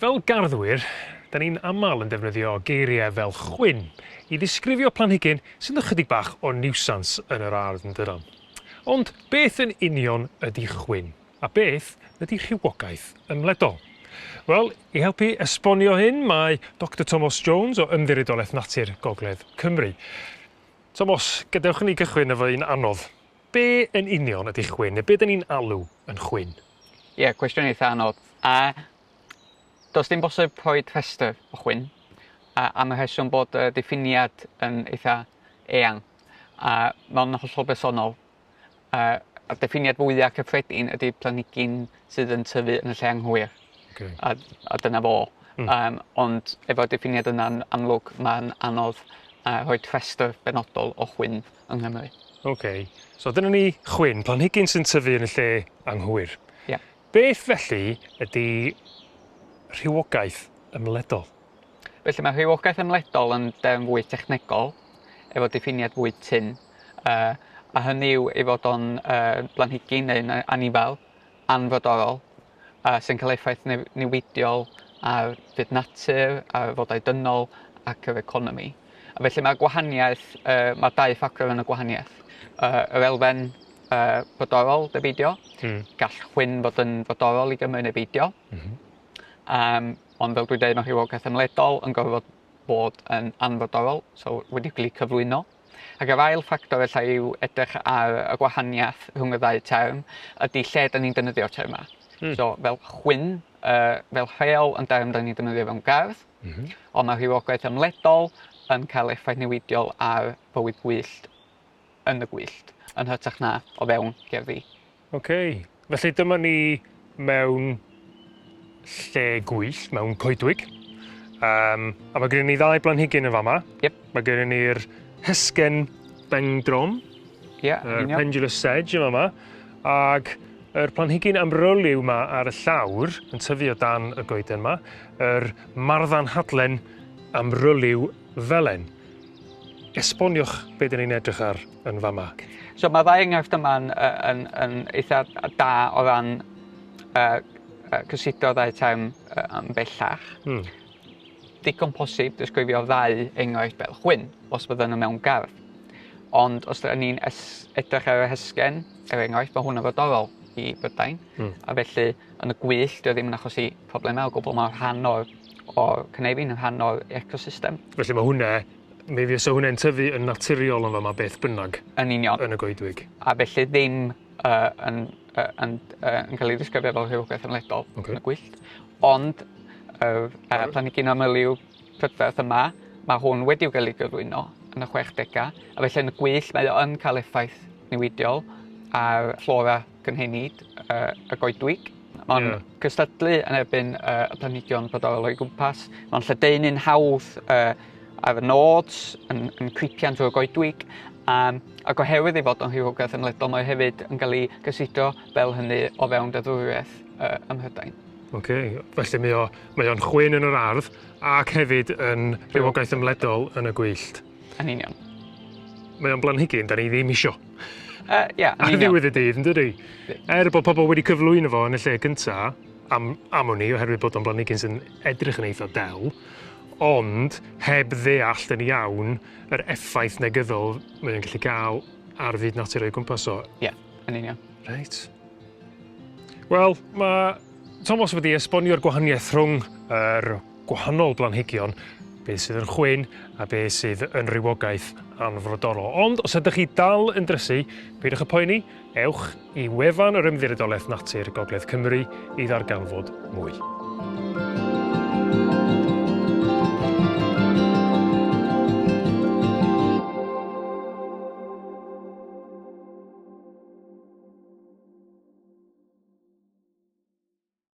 Fel garddwyr, da ni'n aml yn defnyddio geiriau fel chwyn i ddisgrifio planhigyn sy'n ychydig bach o niwsans yn yr ardd yn dydyn. Ond beth yn union ydy chwyn? A beth ydy rhywogaeth ymledol? Wel, i helpu esbonio hyn, mae Dr Thomas Jones o ymddiriedolaeth natur Gogledd Cymru. Thomas, gadewch ni gychwyn efo un anodd. Be yn union ydy chwyn, neu be dyn ni'n alw yn chwyn? Ie, cwestiwn eitha anodd. Does dim bosib rhoi rhestr o chwyn, am y rheswm bod y diffiniad yn eitha eang. Mae'n hollol bersonol. Y diffiniad fwyaf cyffredin ydy planhigyn sydd yn tyfu yn y lle anghywir. Okay. A dyna fo. Ond efo diffiniad yna'n amlwg, mae'n anodd rhoi rhestr benodol o chwyn yng Nghymru. Okay. So dyna ni chwyn, planhigyn sy'n tyfu yn y lle anghywir. Yeah. Beth felly ydy rhywogaeth ymledol? Felly mae rhywogaeth ymledol yn derm fwy dechnegol, efo diffiniad fwy tyn. A hynny yw ei fod o'n blanhigyn neu anifel, anfrodorol, sy'n cael effaith newidiol ar fyd natur, ar fodau dynol ac yr economi. A felly mae'r gwahaniaeth, mae dau ffactor yn y gwahaniaeth. Yr elfen frodorol, defnyddio'n, gall chwyn fod yn frodorol i Gymru neu beidio. Ond fel dwi'n dweud, mae rhywogaeth ymledol yn gorfod bod yn anfrodorol, so wedi cael ei cyflwyno. Ac yr ail ffactor efallai yw edrych ar y gwahaniaeth rhwng y ddau term, ydy lle da ni'n defnyddio'r terma. So fel chwyn, fel rheol yn derm da ni'n defnyddio fewn gardd, ond mae rhywogaeth ymledol yn cael effaith newidiol ar fywyd gwyllt yn y gwyllt, yn hytrach na o fewn gerddi. Okay. Felly dyma ni mewn lle gwyllt, mewn coedwig. A mae gennym ni ddau blanhigyn yn fama. Yep. Mae gennym ni'r hysgen bengdrom, pendulous sedge yn fama, ac yr planhigyn amryliw yma ar y llawr yn tyfu o dan y goeden yma, yr marddan hadlen amryliw felen. Esboniwch beth dyn ni'n edrych ar yn fama. So mae ddau enghraifft yma'n yn eitha da o ran cysidro ddau term yn bellach. Digon posib disgrifio ddau enghraifft fel chwyn, os byddwn nhw mewn gardd. Ond os ydyn ni'n edrych ar y hysgen, enghraifft, mae hwnna frodorol i Brydain. A felly yn y gwyllt, dio ddim yn achosi problemau o gwbl, mae'n rhan o'r cynefin, yn rhan o'r ecosystem. Felly mae hwnna, mi fysa hwnna'n tyfu yn naturiol yn fama beth bynnag yn union. Yn y goedwig. A felly ddim yn cael ei ddisgrifio fel rhywogaeth ymledol yn y gwyllt. Ond y planhigyn amryliw prydferth yma, mae hwn wedi'w cael ei gyflwyno yn y 60au, a felly yn y gwyllt mae o'n cael effaith newidiol ar flora gynhenid y goedwig. Mae'n cystadlu yn erbyn y planhigion brodorol o'i gwmpas. Mae'n lledaenu'n hawdd ar y nodes, yn cripian trwy'r goedwig. Ac oherwydd ei fod yn rhywogaeth ymledol, mae hefyd yn cael ei gysidro fel hynny o fewn deddfwriaeth ym Mhrydain. Okay. Felly mae o'n chwyn yn yr ardd ac hefyd yn rhywogaeth ymledol yn y gwyllt. Yn union. Mae o'n blanhigyn da ni ddim isio. Yn union. Ar ddiwedd y dydd, yn dydi? Bod pobl wedi cyflwyno fo yn y lle gyntaf, am ni, oherwydd bod o'n blanhigyn sy'n edrych yn eitha del, ond heb ddeall yn iawn yr effaith negyddol mae'n gallu cael ar fyd natur o'i gwmpas o. Ie, yn union. Reit. Wel, mae Thomas wedi esbonio'r gwahaniaeth rhwng yr gwahanol blanhigion, beth sydd yn chwyn a beth sydd yn rhywogaeth anfrodorol. Ond os ydych chi dal yn drysu, peidiwch y poeni, ewch i wefan yr ymddiriedolaeth natur Gogledd Cymru i ddarganfod mwy.